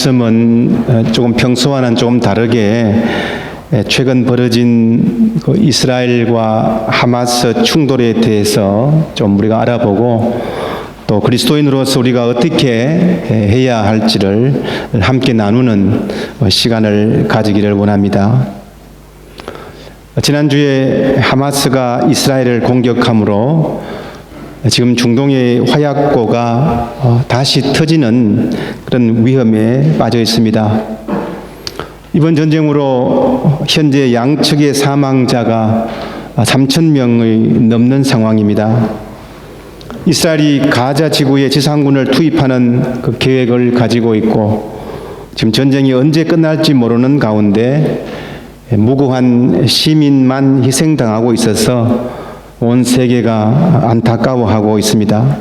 말씀은 조금 평소와는 조금 다르게 최근 벌어진 이스라엘과 하마스 충돌에 대해서 좀 우리가 알아보고 또 그리스도인으로서 우리가 어떻게 해야 할지를 함께 나누는 시간을 가지기를 원합니다. 지난주에 하마스가 이스라엘을 공격함으로 지금 중동의 화약고가 다시 터지는 그런 위험에 빠져 있습니다. 이번 전쟁으로 현재 양측의 사망자가 3,000명이 넘는 상황입니다. 이스라엘이 가자 지구에 지상군을 투입하는 그 계획을 가지고 있고 지금 전쟁이 언제 끝날지 모르는 가운데 무고한 시민만 희생당하고 있어서 온 세계가 안타까워하고 있습니다.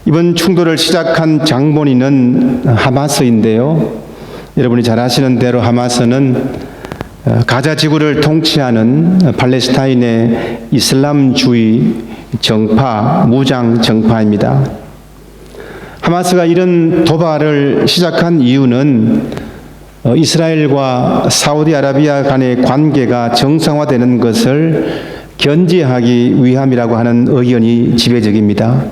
이번 충돌을 시작한 장본인은 하마스인데요. 여러분이 잘 아시는 대로 하마스는 가자 지구를 통치하는 팔레스타인의 이슬람주의 정파, 무장 정파입니다. 하마스가 이런 도발을 시작한 이유는 이스라엘과 사우디아라비아 간의 관계가 정상화되는 것을 견제하기 위함이라고 하는 의견이 지배적입니다.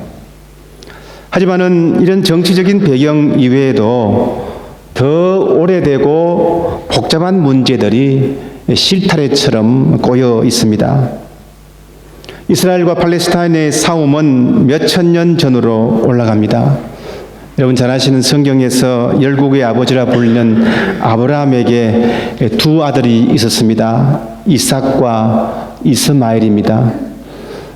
하지만은 이런 정치적인 배경 이외에도 더 오래되고 복잡한 문제들이 실타래처럼 꼬여 있습니다. 이스라엘과 팔레스타인의 싸움은 몇천 년 전으로 올라갑니다. 여러분 잘 아시는 성경에서 열국의 아버지라 불리는 아브라함에게 두 아들이 있었습니다. 이삭과 이스마엘입니다.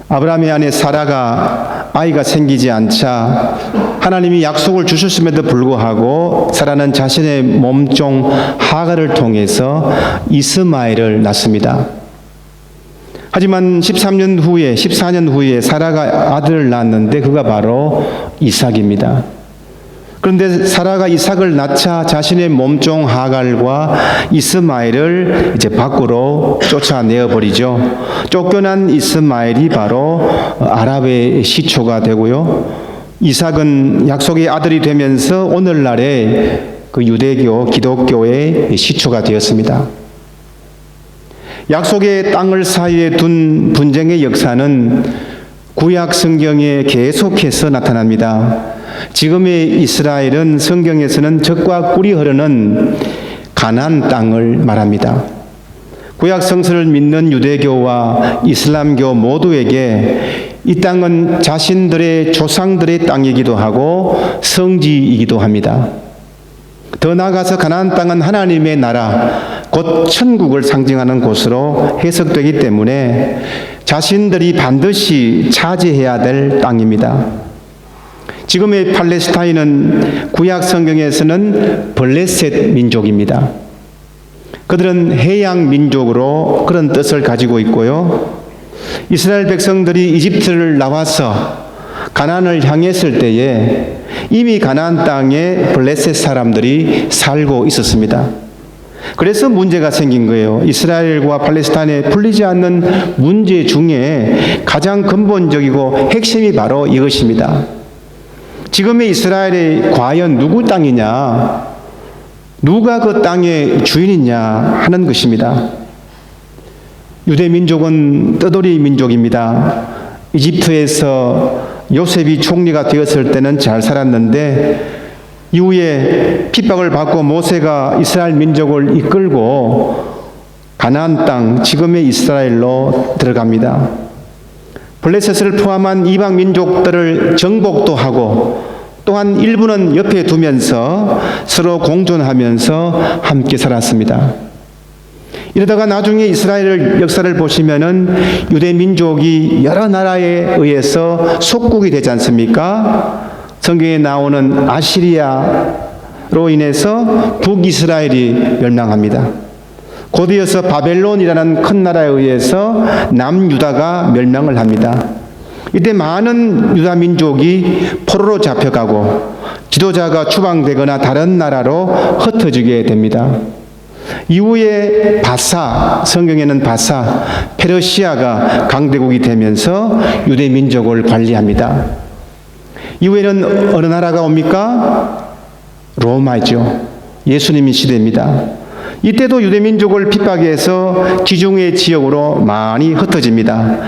아브라함의 아내 사라가 아이가 생기지 않자 하나님이 약속을 주셨음에도 불구하고 사라는 자신의 몸종 하갈을 통해서 이스마엘을 낳습니다. 하지만 14년 후에 사라가 아들을 낳았는데 그가 바로 이삭입니다. 그런데 사라가 이삭을 낳자 자신의 몸종 하갈과 이스마엘을 이제 밖으로 쫓아내어 버리죠. 쫓겨난 이스마엘이 바로 아랍의 시초가 되고요. 이삭은 약속의 아들이 되면서 오늘날의 그 유대교, 기독교의 시초가 되었습니다. 약속의 땅을 사이에 둔 분쟁의 역사는 구약 성경에 계속해서 나타납니다. 지금의 이스라엘은 성경에서는 젖과 꿀이 흐르는 가나안 땅을 말합니다. 구약 성서를 믿는 유대교와 이슬람교 모두에게 이 땅은 자신들의 조상들의 땅이기도 하고 성지이기도 합니다. 더 나아가서 가나안 땅은 하나님의 나라, 곧 천국을 상징하는 곳으로 해석되기 때문에 자신들이 반드시 차지해야 될 땅입니다. 지금의 팔레스타인은 구약 성경에서는 블레셋 민족입니다. 그들은 해양 민족으로 그런 뜻을 가지고 있고요. 이스라엘 백성들이 이집트를 나와서 가나안을 향했을 때에 이미 가나안 땅에 블레셋 사람들이 살고 있었습니다. 그래서 문제가 생긴 거예요. 이스라엘과 팔레스타인에 풀리지 않는 문제 중에 가장 근본적이고 핵심이 바로 이것입니다. 지금의 이스라엘이 과연 누구 땅이냐, 누가 그 땅의 주인이냐 하는 것입니다. 유대 민족은 떠돌이 민족입니다. 이집트에서 요셉이 총리가 되었을 때는 잘 살았는데 이후에 핍박을 받고 모세가 이스라엘 민족을 이끌고 가나안 땅, 지금의 이스라엘로 들어갑니다. 블레셋을 포함한 이방 민족들을 정복도 하고 또한 일부는 옆에 두면서 서로 공존하면서 함께 살았습니다. 이러다가 나중에 이스라엘 역사를 보시면은 유대 민족이 여러 나라에 의해서 속국이 되지 않습니까? 성경에 나오는 아시리아로 인해서 북이스라엘이 멸망합니다. 곧이어서 바벨론이라는 큰 나라에 의해서 남유다가 멸망을 합니다. 이때 많은 유다 민족이 포로로 잡혀가고 지도자가 추방되거나 다른 나라로 흩어지게 됩니다. 이후에 바사, 성경에는 바사, 페르시아가 강대국이 되면서 유대 민족을 관리합니다. 이후에는 어느 나라가 옵니까? 로마죠. 예수님의 시대입니다. 이때도 유대민족을 핍박해서 지중해 지역으로 많이 흩어집니다.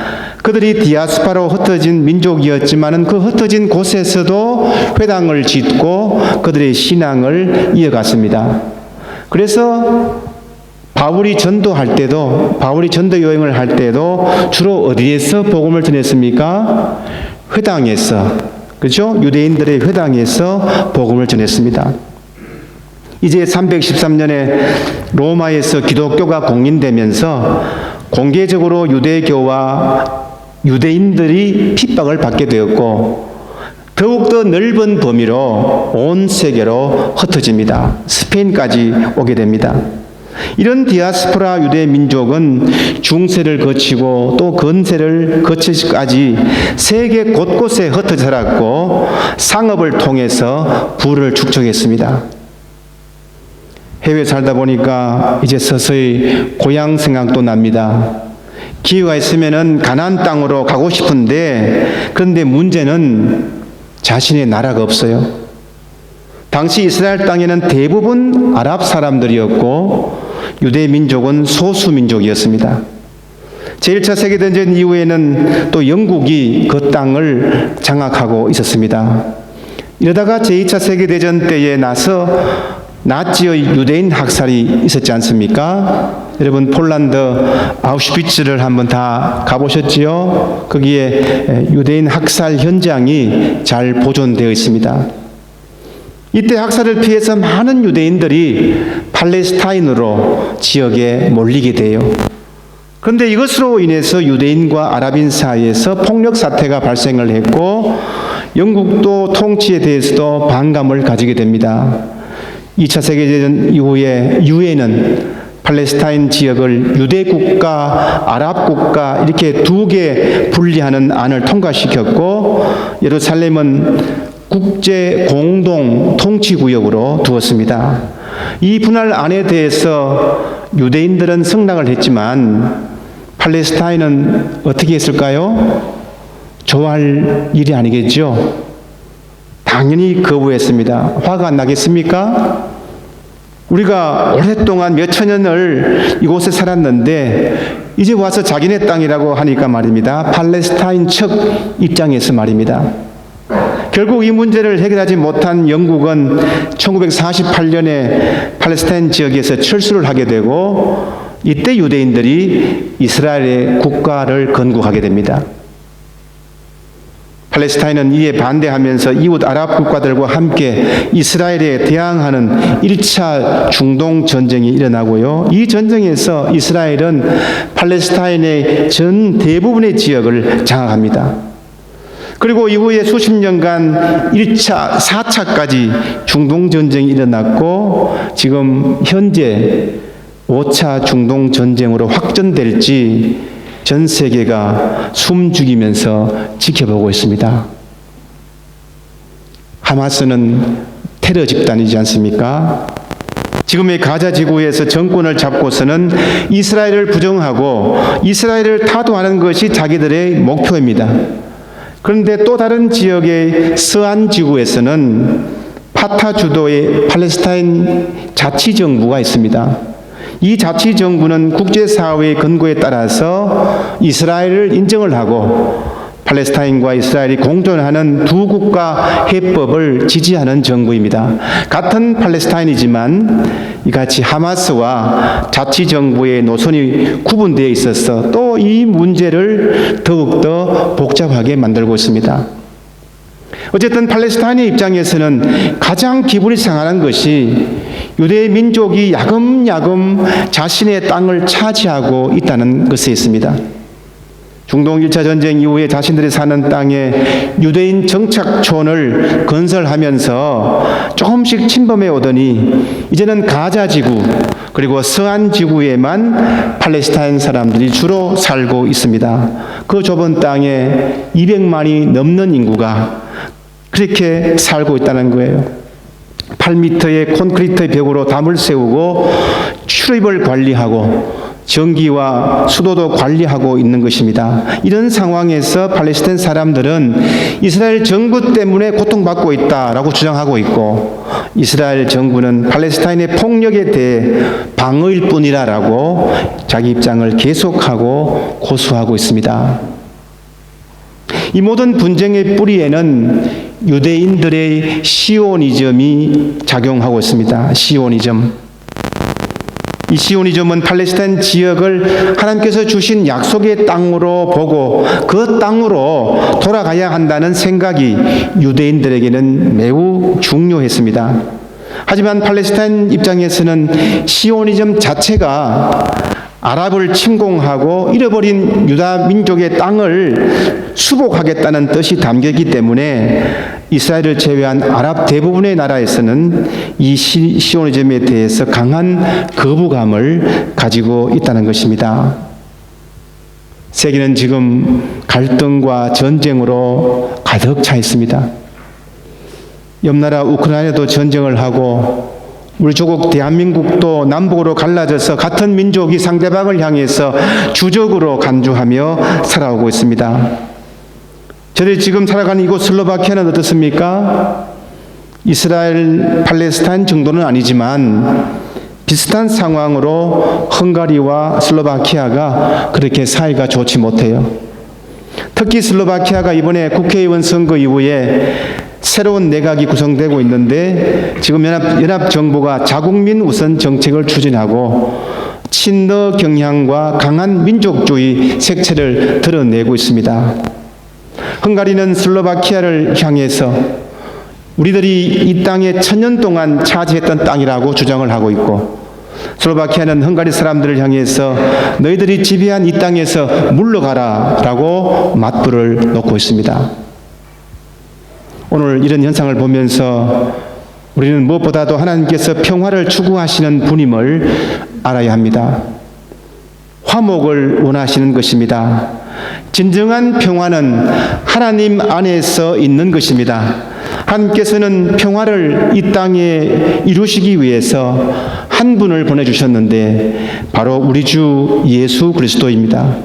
그들이 디아스파로 흩어진 민족이었지만 그 흩어진 곳에서도 회당을 짓고 그들의 신앙을 이어갔습니다. 그래서 바울이 전도 여행을 할 때도 주로 어디에서 복음을 전했습니까? 회당에서, 그렇죠? 유대인들의 회당에서 복음을 전했습니다. 이제 313년에 로마에서 기독교가 공인되면서 공개적으로 유대교와 유대인들이 핍박을 받게 되었고 더욱더 넓은 범위로 온 세계로 흩어집니다. 스페인까지 오게 됩니다. 이런 디아스포라 유대 민족은 중세를 거치고 또 근세를 거치기까지 세계 곳곳에 흩어져 살았고 상업을 통해서 부를 축적했습니다. 해외에 살다 보니까 이제 서서히 고향 생각도 납니다. 기회가 있으면은 가나안 땅으로 가고 싶은데 그런데 문제는 자신의 나라가 없어요. 당시 이스라엘 땅에는 대부분 아랍 사람들이었고 유대 민족은 소수 민족이었습니다. 제1차 세계대전 이후에는 또 영국이 그 땅을 장악하고 있었습니다. 이러다가 제2차 세계대전 때에 나서 나치의 유대인 학살이 있었지 않습니까? 여러분 폴란드 아우슈비츠를 한번 다 가보셨지요? 거기에 유대인 학살 현장이 잘 보존되어 있습니다. 이때 학살을 피해서 많은 유대인들이 팔레스타인으로 지역에 몰리게 돼요. 그런데 이것으로 인해서 유대인과 아랍인 사이에서 폭력 사태가 발생을 했고 영국도 통치에 대해서도 반감을 가지게 됩니다. 2차 세계대전 이후에 유엔은 팔레스타인 지역을 유대국가, 아랍국가 이렇게 두 개 분리하는 안을 통과시켰고 예루살렘은 국제 공동 통치구역으로 두었습니다. 이 분할 안에 대해서 유대인들은 승낙을 했지만 팔레스타인은 어떻게 했을까요? 좋아할 일이 아니겠죠. 당연히 거부했습니다. 화가 안 나겠습니까? 우리가 오랫동안 몇 천년을 이곳에 살았는데 이제 와서 자기네 땅이라고 하니까 말입니다. 팔레스타인 측 입장에서 말입니다. 결국 이 문제를 해결하지 못한 영국은 1948년에 팔레스타인 지역에서 철수를 하게 되고 이때 유대인들이 이스라엘의 국가를 건국하게 됩니다. 팔레스타인은 이에 반대하면서 이웃 아랍 국가들과 함께 이스라엘에 대항하는 1차 중동 전쟁이 일어나고요. 이 전쟁에서 이스라엘은 팔레스타인의 전 대부분의 지역을 장악합니다. 그리고 이후에 수십 년간 1차, 4차까지 중동 전쟁이 일어났고 지금 현재 5차 중동 전쟁으로 확전될지 전 세계가 숨죽이면서 지켜보고 있습니다. 하마스는 테러 집단이지 않습니까? 지금의 가자 지구에서 정권을 잡고서는 이스라엘을 부정하고 이스라엘을 타도하는 것이 자기들의 목표입니다. 그런데 또 다른 지역의 서안 지구에서는 파타 주도의 팔레스타인 자치정부가 있습니다. 이 자치정부는 국제사회의 권고에 따라서 이스라엘을 인정을 하고 팔레스타인과 이스라엘이 공존하는 두 국가 해법을 지지하는 정부입니다. 같은 팔레스타인이지만 이같이 하마스와 자치정부의 노선이 구분되어 있어서 또 이 문제를 더욱더 복잡하게 만들고 있습니다. 어쨌든 팔레스타인의 입장에서는 가장 기분이 상하는 것이 유대 민족이 야금야금 자신의 땅을 차지하고 있다는 것에 있습니다. 중동 1차 전쟁 이후에 자신들이 사는 땅에 유대인 정착촌을 건설하면서 조금씩 침범해 오더니 이제는 가자 지구 그리고 서안 지구에만 팔레스타인 사람들이 주로 살고 있습니다. 그 좁은 땅에 200만이 넘는 인구가 그렇게 살고 있다는 거예요. 8m의 콘크리트 벽으로 담을 세우고 출입을 관리하고 전기와 수도도 관리하고 있는 것입니다. 이런 상황에서 팔레스타인 사람들은 이스라엘 정부 때문에 고통받고 있다라고 주장하고 있고, 이스라엘 정부는 팔레스타인의 폭력에 대해 방어일 뿐이라고 자기 입장을 계속하고 고수하고 있습니다. 이 모든 분쟁의 뿌리에는 유대인들의 시오니즘이 작용하고 있습니다. 시오니즘. 이 시오니즘은 팔레스타인 지역을 하나님께서 주신 약속의 땅으로 보고 그 땅으로 돌아가야 한다는 생각이 유대인들에게는 매우 중요했습니다. 하지만 팔레스타인 입장에서는 시오니즘 자체가 아랍을 침공하고 잃어버린 유다 민족의 땅을 수복하겠다는 뜻이 담겼기 때문에 이스라엘을 제외한 아랍 대부분의 나라에서는 이 시오니즘에 대해서 강한 거부감을 가지고 있다는 것입니다. 세계는 지금 갈등과 전쟁으로 가득 차 있습니다. 옆나라 우크라이나도 전쟁을 하고 우리 조국 대한민국도 남북으로 갈라져서 같은 민족이 상대방을 향해서 주적으로 간주하며 살아오고 있습니다. 저들이 지금 살아가는 이곳 슬로바키아는 어떻습니까? 이스라엘, 팔레스타인 정도는 아니지만 비슷한 상황으로 헝가리와 슬로바키아가 그렇게 사이가 좋지 못해요. 특히 슬로바키아가 이번에 국회의원 선거 이후에 새로운 내각이 구성되고 있는데 지금 연합정부가 자국민 우선 정책을 추진하고 친러 경향과 강한 민족주의 색채를 드러내고 있습니다. 헝가리는 슬로바키아를 향해서 우리들이 이 땅에 1000년 동안 차지했던 땅이라고 주장을 하고 있고, 슬로바키아는 헝가리 사람들을 향해서 너희들이 지배한 이 땅에서 물러가라 라고 맞불을 놓고 있습니다. 오늘 이런 현상을 보면서 우리는 무엇보다도 하나님께서 평화를 추구하시는 분임을 알아야 합니다. 화목을 원하시는 것입니다. 진정한 평화는 하나님 안에서 있는 것입니다. 하나님께서는 평화를 이 땅에 이루시기 위해서 한 분을 보내주셨는데 바로 우리 주 예수 그리스도입니다.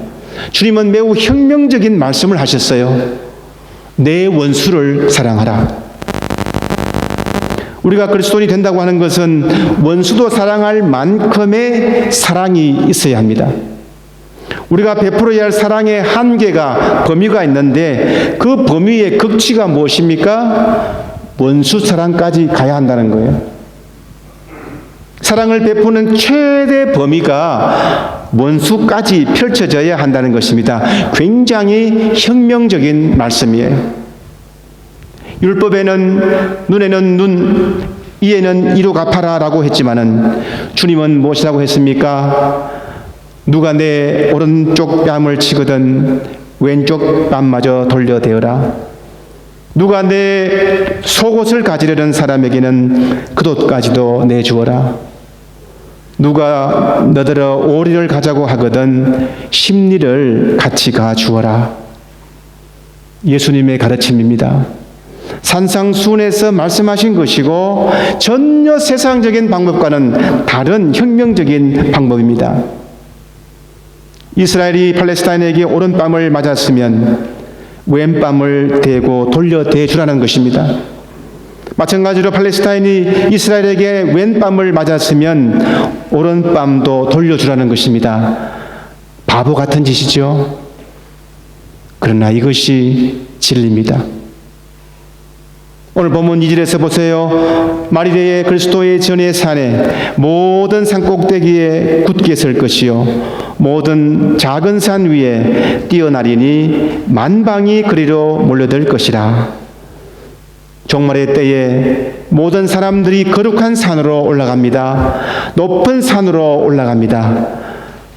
주님은 매우 혁명적인 말씀을 하셨어요. 내 원수를 사랑하라. 우리가 그리스도인이 된다고 하는 것은 원수도 사랑할 만큼의 사랑이 있어야 합니다. 우리가 베풀어야 할 사랑의 한계가, 범위가 있는데 그 범위의 극치가 무엇입니까? 원수 사랑까지 가야 한다는 거예요. 사랑을 베푸는 최대 범위가 원수까지 펼쳐져야 한다는 것입니다. 굉장히 혁명적인 말씀이에요. 율법에는 눈에는 눈, 이에는 이로 갚아라 라고 했지만은 주님은 무엇이라고 했습니까? 누가 내 오른쪽 뺨을 치거든 왼쪽 뺨마저 돌려대어라. 누가 내 속옷을 가지려는 사람에게는 겉옷까지도 내주어라. 누가 너더러 오리를 가자고 하거든 십리를 같이 가주어라. 예수님의 가르침입니다. 산상수훈에서 말씀하신 것이고 전혀 세상적인 방법과는 다른 혁명적인 방법입니다. 이스라엘이 팔레스타인에게 오른뺨을 맞았으면 왼뺨을 대고 돌려대주라는 것입니다. 마찬가지로 팔레스타인이 이스라엘에게 왼뺨을 맞았으면 오른뺨도 돌려주라는 것입니다. 바보 같은 짓이죠. 그러나 이것이 진리입니다. 오늘 본문 2절에서 보세요. 마리레의 그리스도의 전의 산에 모든 산꼭대기에 굳게 설 것이요 모든 작은 산 위에 뛰어나리니 만방이 그리로 몰려들 것이라. 종말의 때에 모든 사람들이 거룩한 산으로 올라갑니다. 높은 산으로 올라갑니다.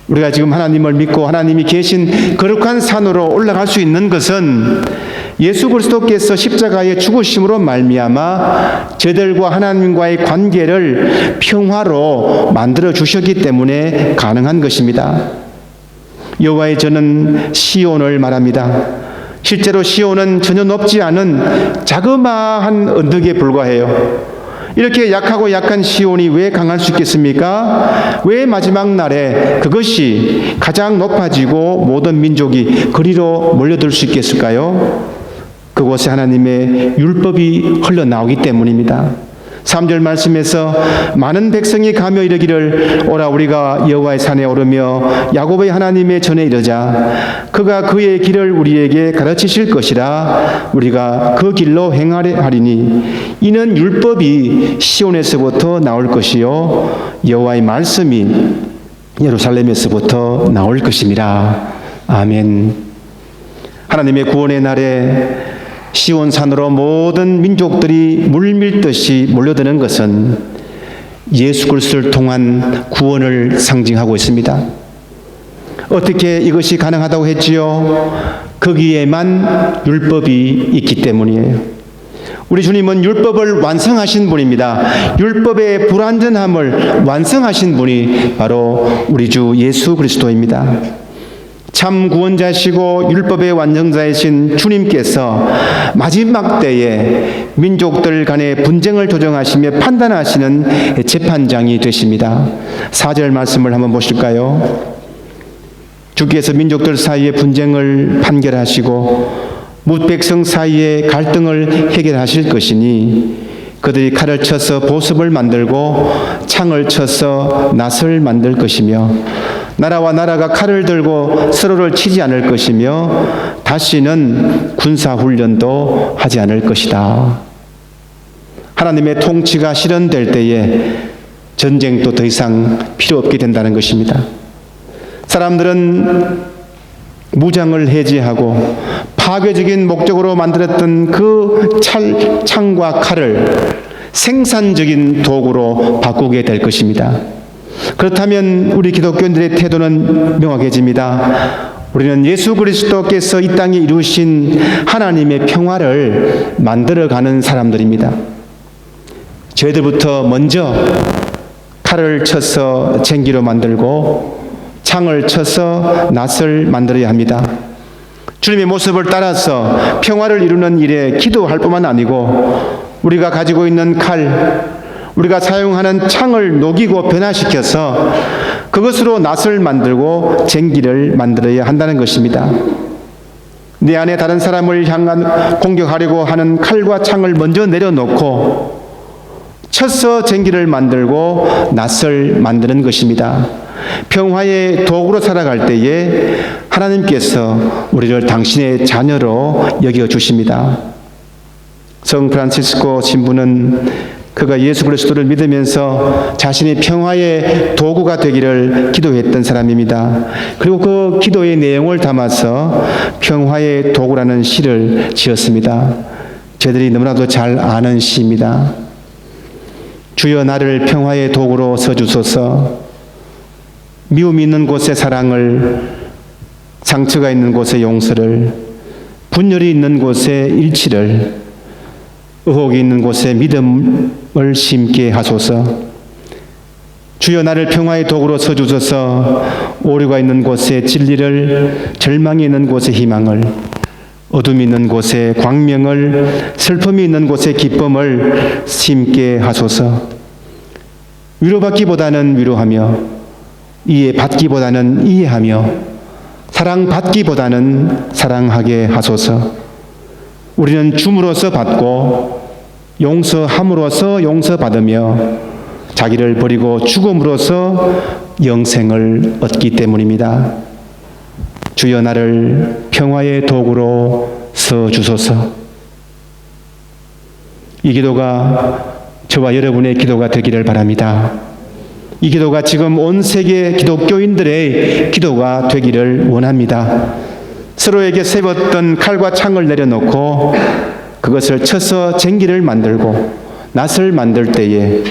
우리가 지금 하나님을 믿고 하나님이 계신 거룩한 산으로 올라갈 수 있는 것은 예수 그리스도께서 십자가의 죽으심으로 말미암아 저들과 하나님과의 관계를 평화로 만들어 주셨기 때문에 가능한 것입니다. 여호와의 전은 시온을 말합니다. 실제로 시온은 전혀 높지 않은 자그마한 언덕에 불과해요. 이렇게 약하고 약한 시온이 왜 강할 수 있겠습니까? 왜 마지막 날에 그것이 가장 높아지고 모든 민족이 그리로 몰려들 수 있겠을까요? 그곳에 하나님의 율법이 흘러나오기 때문입니다. 3절 말씀에서 많은 백성이 가며 이르기를 오라 우리가 여호와의 산에 오르며 야곱의 하나님의 전에 이르자 그가 그의 길을 우리에게 가르치실 것이라 우리가 그 길로 행하려 하리니 이는 율법이 시온에서부터 나올 것이요 여호와의 말씀이 예루살렘에서부터 나올 것임이라. 아멘. 하나님의 구원의 날에 시온산으로 모든 민족들이 물밀듯이 몰려드는 것은 예수 그리스도를 통한 구원을 상징하고 있습니다. 어떻게 이것이 가능하다고 했지요? 거기에만 율법이 있기 때문이에요. 우리 주님은 율법을 완성하신 분입니다. 율법의 불완전함을 완성하신 분이 바로 우리 주 예수 그리스도입니다. 참 구원자시고 율법의 완성자이신 주님께서 마지막 때에 민족들 간의 분쟁을 조정하시며 판단하시는 재판장이 되십니다. 4절 말씀을 한번 보실까요? 주께서 민족들 사이의 분쟁을 판결하시고 뭇 백성 사이의 갈등을 해결하실 것이니 그들이 칼을 쳐서 보습을 만들고 창을 쳐서 낫을 만들 것이며 나라와 나라가 칼을 들고 서로를 치지 않을 것이며 다시는 군사훈련도 하지 않을 것이다. 하나님의 통치가 실현될 때에 전쟁도 더 이상 필요 없게 된다는 것입니다. 사람들은 무장을 해제하고 파괴적인 목적으로 만들었던 그 창과 칼을 생산적인 도구로 바꾸게 될 것입니다. 그렇다면 우리 기독교인들의 태도는 명확해집니다. 우리는 예수 그리스도께서 이 땅에 이루신 하나님의 평화를 만들어가는 사람들입니다. 저희들부터 먼저 칼을 쳐서 쟁기로 만들고 창을 쳐서 낫을 만들어야 합니다. 주님의 모습을 따라서 평화를 이루는 일에 기도할 뿐만 아니고 우리가 가지고 있는 칼, 우리가 사용하는 창을 녹이고 변화시켜서 그것으로 낫을 만들고 쟁기를 만들어야 한다는 것입니다. 내 안에 다른 사람을 향한 공격하려고 하는 칼과 창을 먼저 내려놓고 쳐서 쟁기를 만들고 낫을 만드는 것입니다. 평화의 도구로 살아갈 때에 하나님께서 우리를 당신의 자녀로 여겨주십니다. 성 프란시스코 신부는 그가 예수 그리스도를 믿으면서 자신이 평화의 도구가 되기를 기도했던 사람입니다. 그리고 그 기도의 내용을 담아서 평화의 도구라는 시를 지었습니다. 저희들이 너무나도 잘 아는 시입니다. 주여 나를 평화의 도구로 서주소서. 미움이 있는 곳에 사랑을, 상처가 있는 곳에 용서를, 분열이 있는 곳에 일치를, 의혹이 있는 곳에 믿음을 심게 하소서. 주여 나를 평화의 도구로 서주소서. 오류가 있는 곳에 진리를, 절망이 있는 곳에 희망을, 어둠이 있는 곳에 광명을, 슬픔이 있는 곳에 기쁨을 심게 하소서. 위로받기보다는 위로하며 이해받기보다는 이해하며 사랑받기보다는 사랑하게 하소서. 우리는 줌으로써 받고 용서함으로써 용서받으며 자기를 버리고 죽음으로써 영생을 얻기 때문입니다. 주여 나를 평화의 도구로 서주소서. 이 기도가 저와 여러분의 기도가 되기를 바랍니다. 이 기도가 지금 온 세계 기독교인들의 기도가 되기를 원합니다. 서로에게 세웠던 칼과 창을 내려놓고 그것을 쳐서 쟁기를 만들고 낫을 만들 때에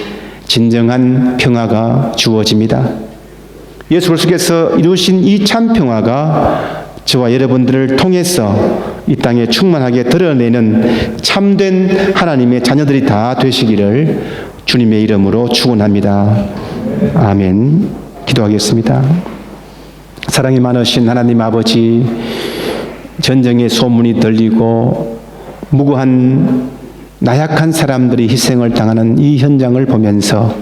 진정한 평화가 주어집니다. 예수 그리스도께서 이루신 이 참 평화가 저와 여러분들을 통해서 이 땅에 충만하게 드러내는 참된 하나님의 자녀들이 다 되시기를 주님의 이름으로 축원합니다. 아멘. 기도하겠습니다. 사랑이 많으신 하나님 아버지, 전쟁의 소문이 들리고 무고한 나약한 사람들이 희생을 당하는 이 현장을 보면서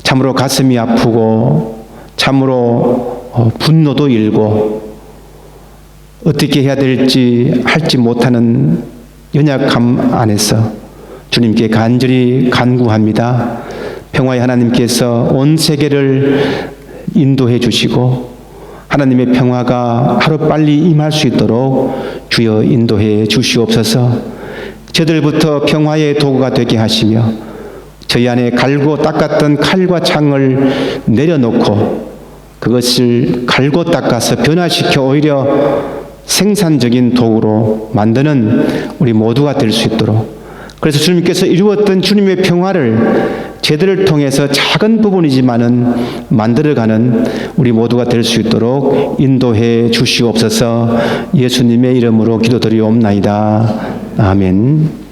참으로 가슴이 아프고 참으로 분노도 일고 어떻게 해야 될지 할지 못하는 연약함 안에서 주님께 간절히 간구합니다. 평화의 하나님께서 온 세계를 인도해 주시고 하나님의 평화가 하루빨리 임할 수 있도록 주여 인도해 주시옵소서. 저들부터 평화의 도구가 되게 하시며 저희 안에 갈고 닦았던 칼과 창을 내려놓고 그것을 갈고 닦아서 변화시켜 오히려 생산적인 도구로 만드는 우리 모두가 될 수 있도록, 그래서 주님께서 이루었던 주님의 평화를 제들을 통해서 작은 부분이지만은 만들어가는 우리 모두가 될 수 있도록 인도해 주시옵소서. 예수님의 이름으로 기도드리옵나이다. 아멘.